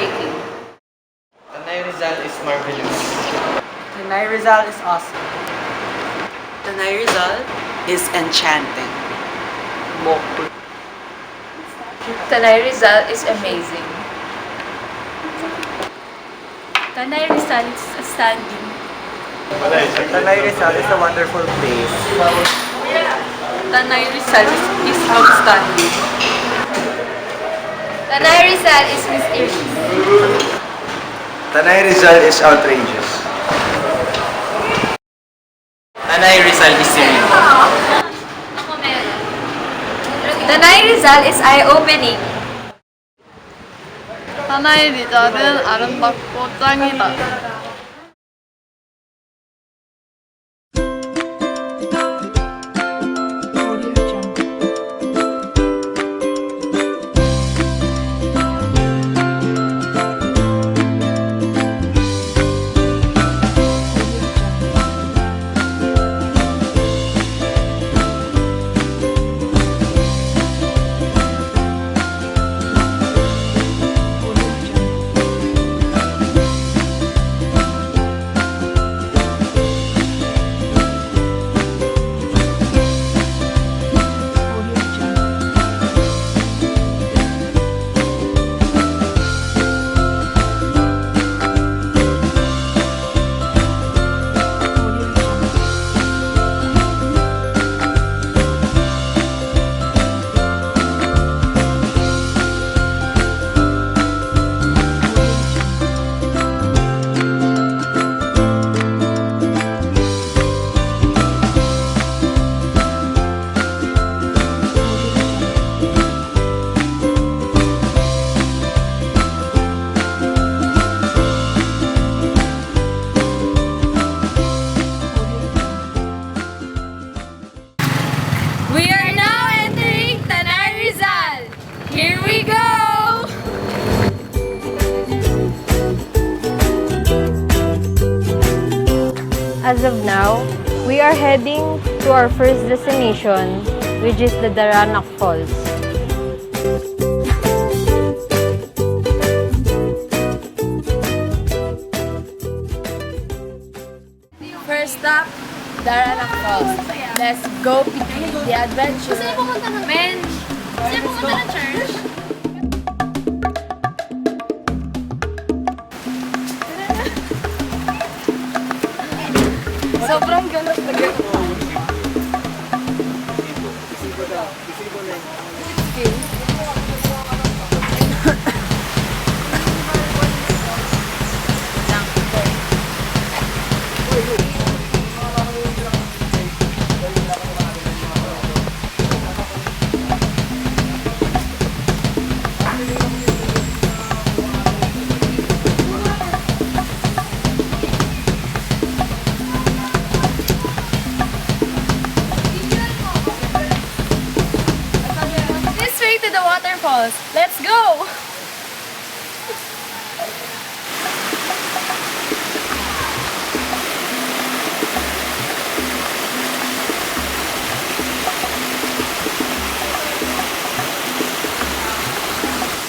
breathtaking. Tanay Rizal is marvelous. Tanay Rizal is awesome. Tanay Rizal is enchanting. Tanay Rizal is amazing. Tanay Rizal is outstanding. Tanay Rizal is a wonderful place. Tanay Rizal is outstanding. Tanay Rizal is mysterious. Tanay Rizal is outrageous. Tanay Rizal is serene. Tanay Rizal is eye-opening. Tanay Rizal은 아름답고 짱이다. We are now entering Tanay Rizal. Here we go! As of now, we are heading to our first destination, which is the Daranak Falls. First stop, Daranak Falls. Let's go begin the adventure. Men, saan pumunta ng church? Sobrang ganas na ganas. This way to the waterfalls. Let's go!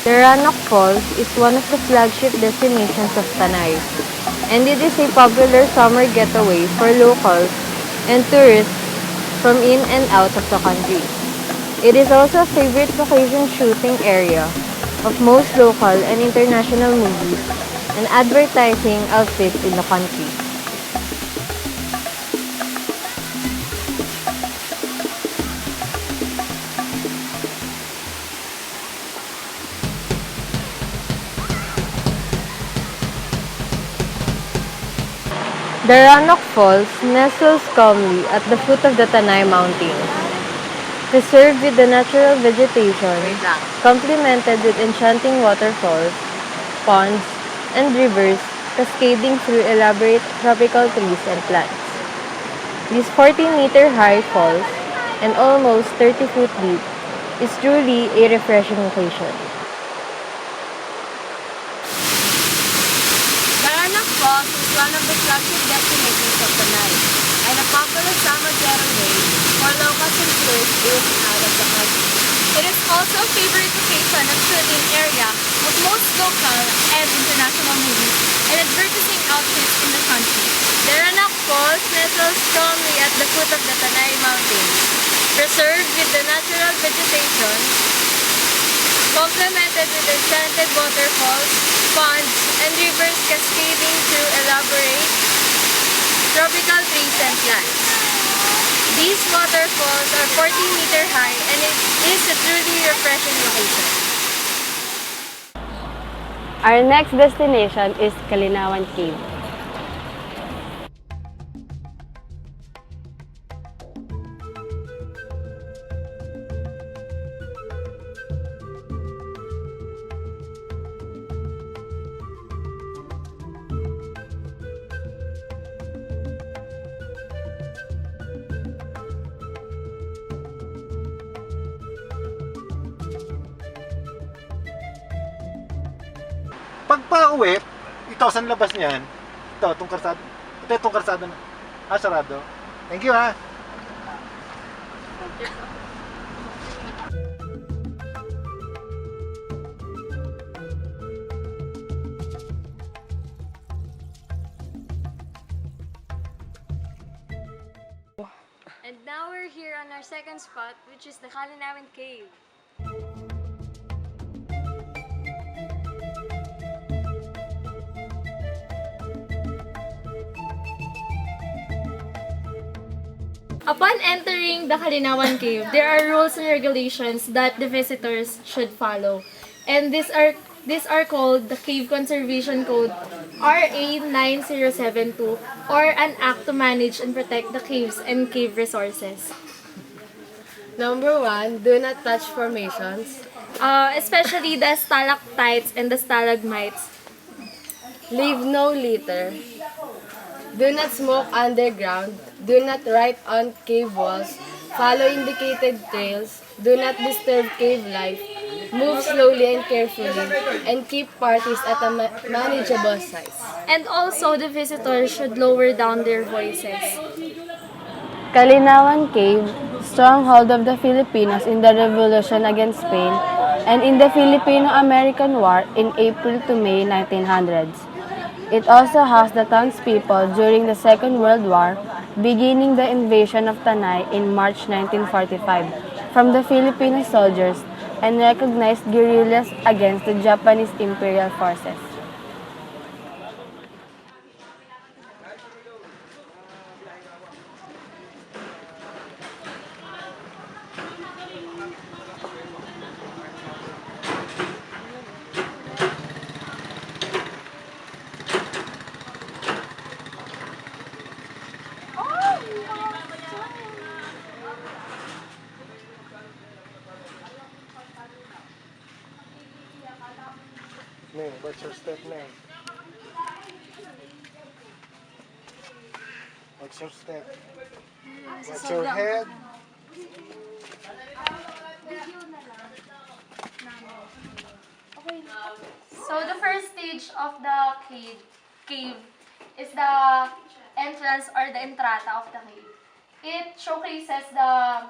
Daranak Falls is one of the flagship destinations of Tanay, and it is a popular summer getaway for locals and tourists from in and out of the country. It is also a favorite vacation shooting area of most local and international movies and advertising outfits in the country. Daranak Falls nestles calmly at the foot of the Tanay Mountains, preserved with the natural vegetation, complemented with enchanting waterfalls, ponds, and rivers cascading through elaborate tropical trees and plants. This 40-meter high falls and almost 30-foot deep is truly a refreshing occasion. Daranak Falls is one of the flagship destinations of Tanay and a popular summer getaway for locals and tourists in and out of the country. It is also a favorite vacation and shooting area of most local and outfits in the country. Daranak Falls nestles strongly at the foot of the Tanay Mountains, preserved with the natural vegetation, complemented with enchanted waterfalls, ponds, and rivers cascading through elaborate tropical trees and plants. These waterfalls are 40-meter high and it is a truly refreshing location. Our next destination is Kalinawan Cave. Pag pauwi, ito, saan labas niyan? Ito, itong karsada. Ito, itong karsada na. Sarado. Thank you, ha. And now we're here on our second spot, which is the Kalinawan Cave. Upon entering the Kalinawan Cave, there are rules and regulations that the visitors should follow. And these are called the Cave Conservation Code RA 9072 or an act to manage and protect the caves and cave resources. Number 1, do not touch formations. Especially the stalactites and the stalagmites. Leave no litter. Do not smoke underground. Do not write on cave walls. Follow indicated trails. Do not disturb cave life. Move slowly and carefully. And keep parties at a manageable size. And also, the visitors should lower down their voices. Kalinawan Cave, stronghold of the Filipinos in the revolution against Spain and in the Filipino-American War in April to May 1900s. It also housed the townspeople during the Second World War, beginning the invasion of Tanay in March 1945 from the Filipino soldiers and recognized guerrillas against the Japanese imperial forces. Name, what's your step name? What's your step? What's your head? So the first stage of the cave is the entrance or the entrata of the cave. It showcases the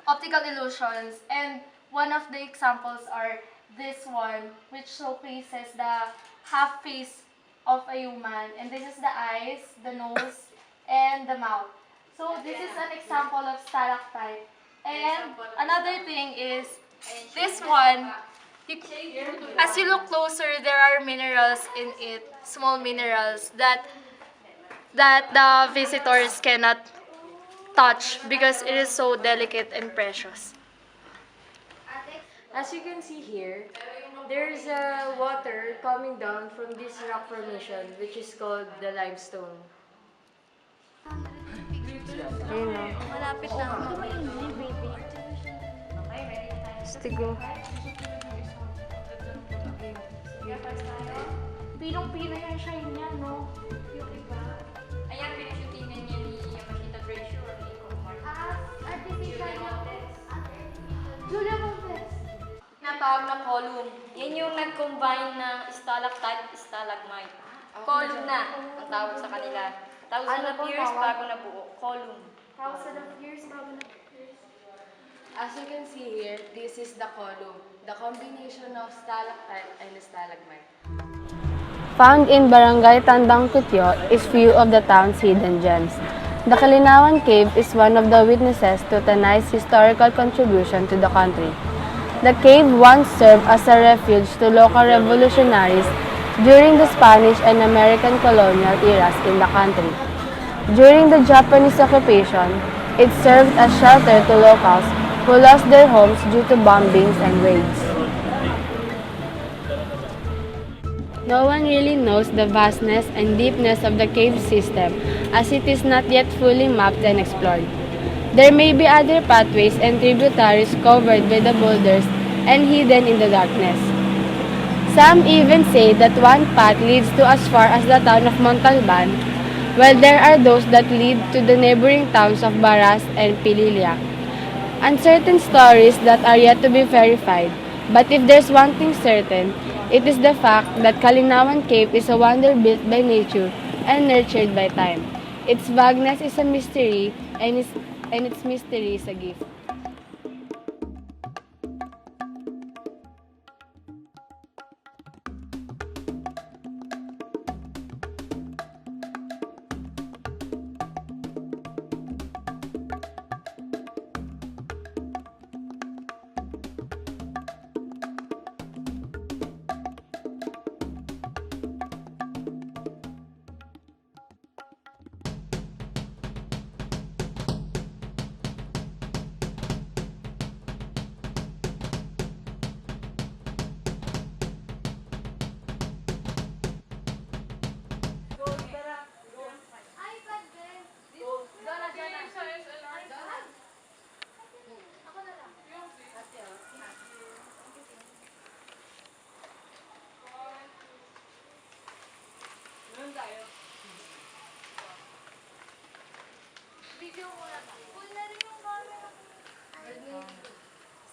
optical illusions, and one of the examples are this one, which showcases the half face of a human, and this is the eyes, the nose, and the mouth. So this is an example of stalactite. And another thing is this one. As you look closer, there are minerals in it, small minerals that the visitors cannot touch because it is so delicate and precious. As you can see here, there's water coming down from this rock formation, which is called the limestone. Malapit na. Stigo. Pinong-pino yung shine niya, no? Yung iba. Ayan, pinushootingan niya ni Yamashita Braccio or ni Komar. Artificial Julia Montes. Natawag na column. Yan yung nag-combine ng stalactite, stalagmite. Column na ang tawag sa kanila. Thousand of years bago nabuo. Column. Thousand of years bago na. As you can see here, this is the column, the combination of stalactite and stalagmite. found in Barangay Tandang Kutyo, is few of the town's hidden gems. The Kalinawan Cave is one of the witnesses to Tanay's historical contribution to the country. The cave once served as a refuge to local revolutionaries during the Spanish and American colonial eras in the country. During the Japanese occupation, it served as shelter to locals who lost their homes due to bombings and raids. No one really knows the vastness and deepness of the cave system as it is not yet fully mapped and explored. There may be other pathways and tributaries covered by the boulders and hidden in the darkness. Some even say that one path leads to as far as the town of Montalban, while there are those that lead to the neighboring towns of Baras and Pililla. Uncertain stories that are yet to be verified, but if there's one thing certain, it is the fact that Kalinawan Cave is a wonder built by nature and nurtured by time. Its vagueness is a mystery, and its mystery is a gift.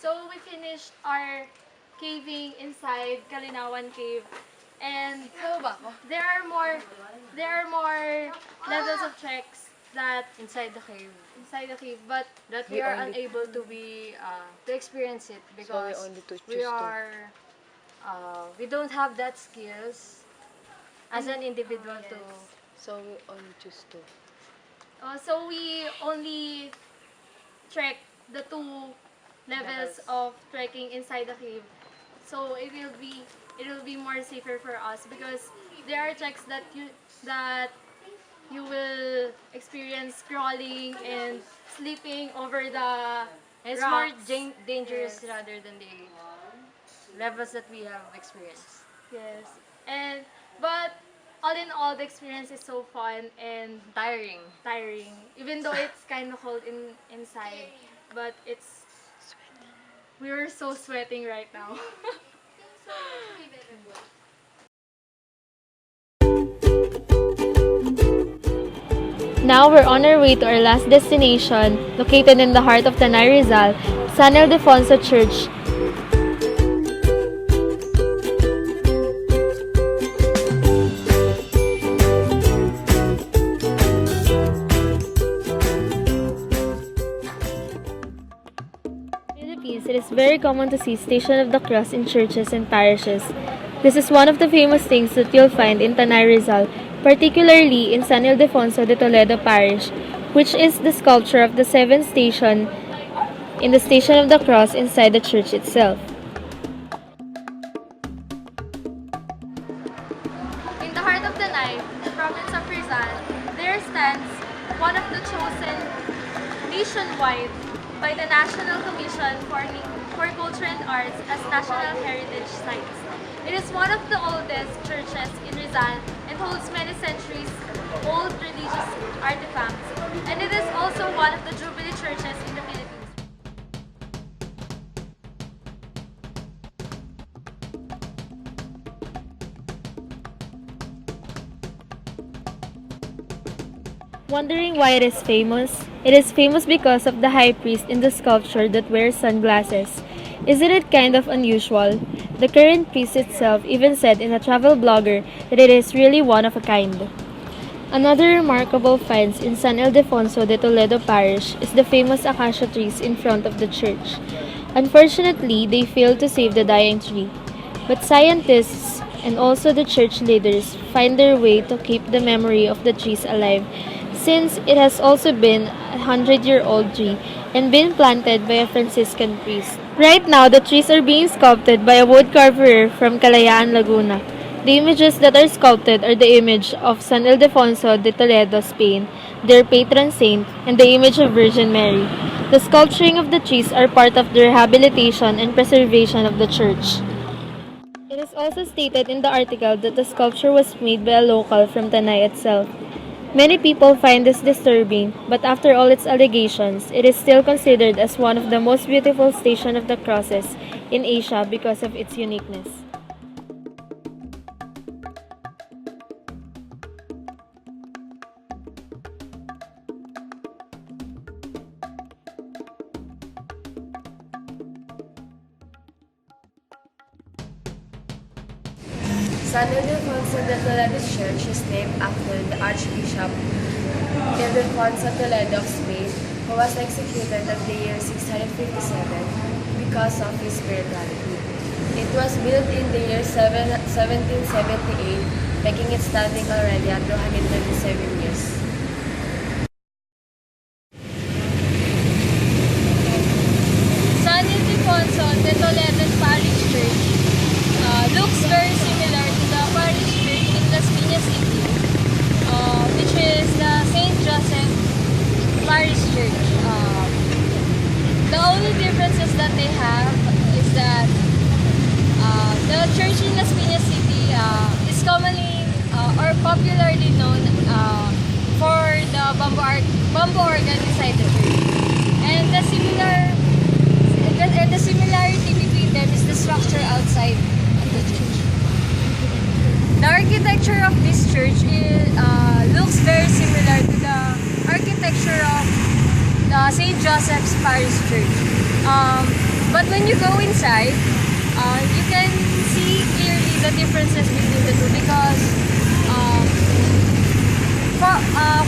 So we finished our caving inside Kalinawan Cave, and there are more levels of treks that Inside the cave. but That we are unable to be to experience it because we don't have that skills as an individual to. So we only choose to. so we only trek the two levels of trekking inside the cave. So it will be more safer for us because there are treks that you will experience crawling and sleeping over the It's rocks. more dangerous Yes. rather than the levels that we have experienced. Yes. But all in all, the experience is so fun and tiring. Even though it's kind of cold inside, but we were so sweating right now. Now we're on our way to our last destination, located in the heart of Tanay, Rizal, San Ildefonso Church. In the Philippines, it is very common to see Station of the Cross in churches and parishes. This is one of the famous things that you'll find in Tanay, Rizal, particularly in San Ildefonso de Toledo Parish, which is the sculpture of the seventh station in the Station of the Cross inside the church itself. In the heart of Tanay, the province of Rizal, there stands one of the chosen nationwide by the National Commission for Culture and Arts as National Heritage Sites. It is one of the oldest churches in Rizal and holds many centuries old religious artifacts. And it is also one of the Jubilee churches in the Philippines. Wondering why it is famous? It is famous because of the high priest in the sculpture that wears sunglasses. Isn't it kind of unusual? The current priest itself even said in a travel blogger that it is really one of a kind. Another remarkable find in San Ildefonso de Toledo Parish is the famous acacia trees in front of the church. Unfortunately, they failed to save the dying tree. But scientists and also the church leaders find their way to keep the memory of the trees alive, since it has also been a 100-year-old tree and been planted by a Franciscan priest. Right now, the trees are being sculpted by a wood carver from Kalayaan, Laguna. The images that are sculpted are the image of San Ildefonso de Toledo, Spain, their patron saint, and the image of Virgin Mary. The sculpturing of the trees are part of the rehabilitation and preservation of the church. It is also stated in the article that the sculpture was made by a local from Tanay itself. Many people find this disturbing, but after all its allegations, it is still considered as one of the most beautiful Station of the Crosses in Asia because of its uniqueness. San Ildefonso de Toledo Church is named after the Archbishop Ildefonso Toledo of Spain, who was executed at the year 657 because of his spirituality. It was built in the year 1778, making it standing already at 227 years. San Ildefonso de Toledo Parish Church looks very similar to the parish church in Las Piñas City, which is the St. Joseph Parish Church. The only differences that they have is that the church in Las Piñas City is commonly or popularly known for the bamboo organ inside the church. And the similarity between them is the structure outside of the church. The architecture of this church looks very similar to the architecture of the St. Joseph's Parish Church. But when you go inside, you can see clearly the differences between the two because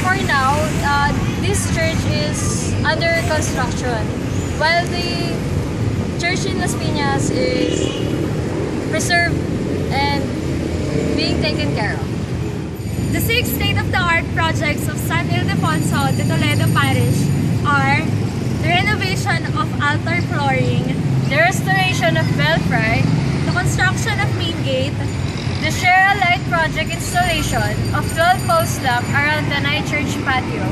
for now, this church is under construction while the church in Las Piñas is preserved and being taken care of. The 6 state-of-the-art projects of San Ildefonso de Toledo Parish are the renovation of altar flooring, the restoration of belfry, the construction of main gate, the Share a Light project installation of 12-post lamp around the Tanay Church patio,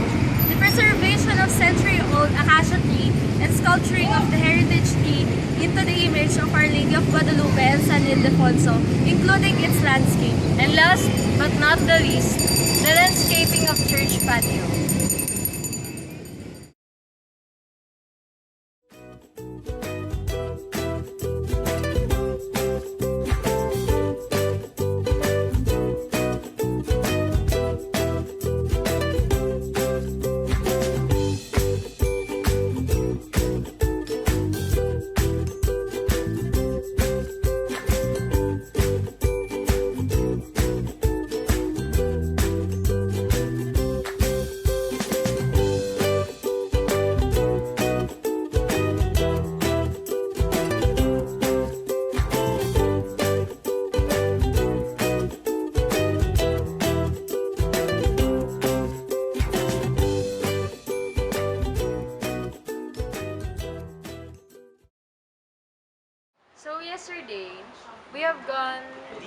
the preservation of century-old acacia tree and sculpturing of the heritage tree into the image of Our Lady of Guadalupe and San Ildefonso, including its landscape. And last but not the least, the landscaping of church patio. So yesterday, we have gone to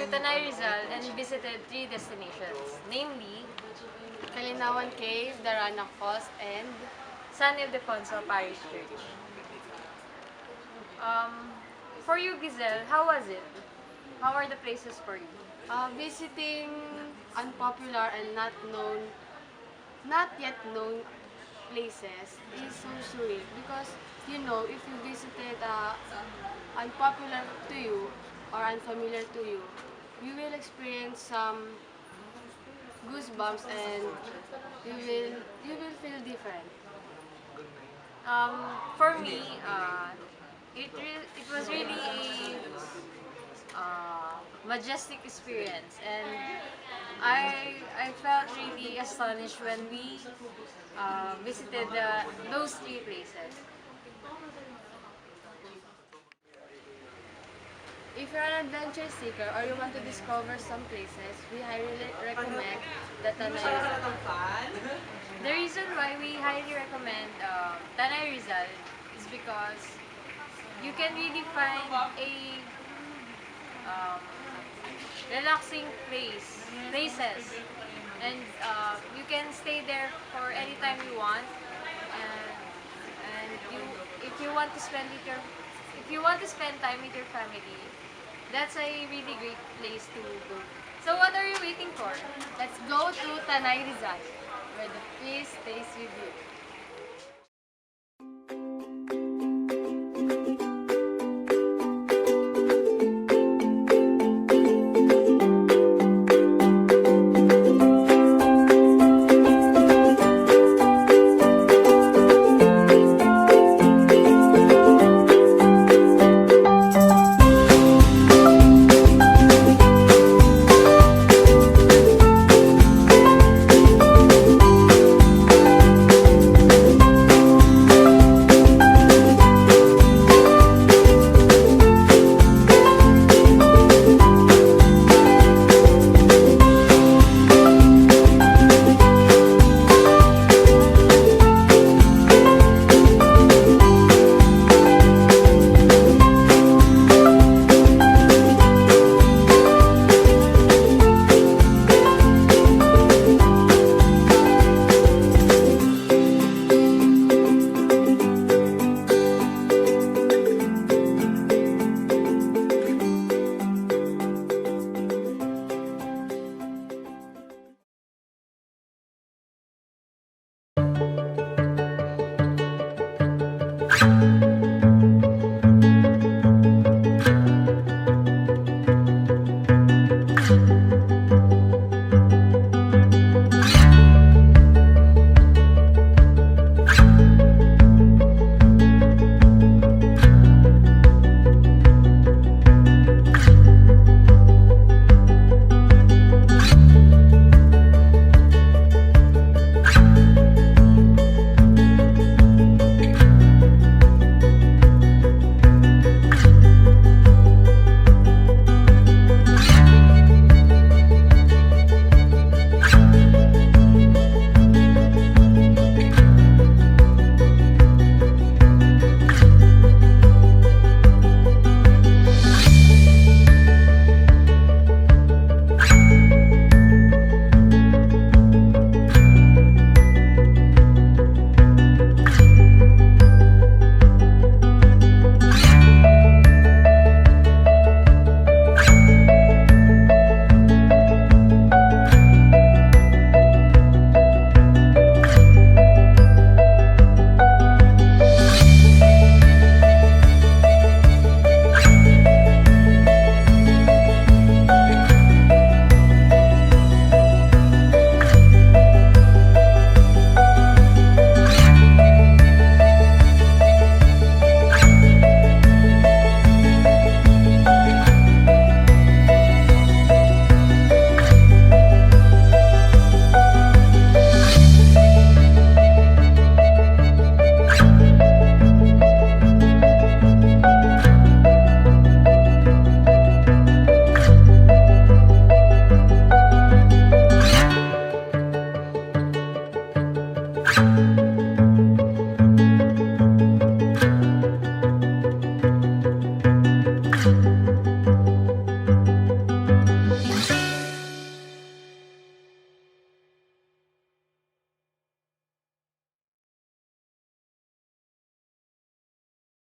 Tanay, Rizal and visited 3 destinations, namely Kalinawan Cave, Darana Falls, and San Ildefonso Parish Church. For you, Giselle, how was it? How are the places for you? visiting unpopular and not yet known places is so surreal because if you visited unpopular to you or unfamiliar to you, you will experience some goosebumps and you will feel different. For me, it was really a majestic experience, and I felt really astonished when we visited those 3 places. If you're an adventure seeker or you want to discover some places, we highly recommend the Tanay Rizal. The reason why we highly recommend Tanay Rizal is because you can really find a um, relaxing places, and you can stay there for any time you want. And if you want to spend time with your family, that's a really great place to go. So what are you waiting for? Let's go to Tanay Rizal, where the peace stays with you.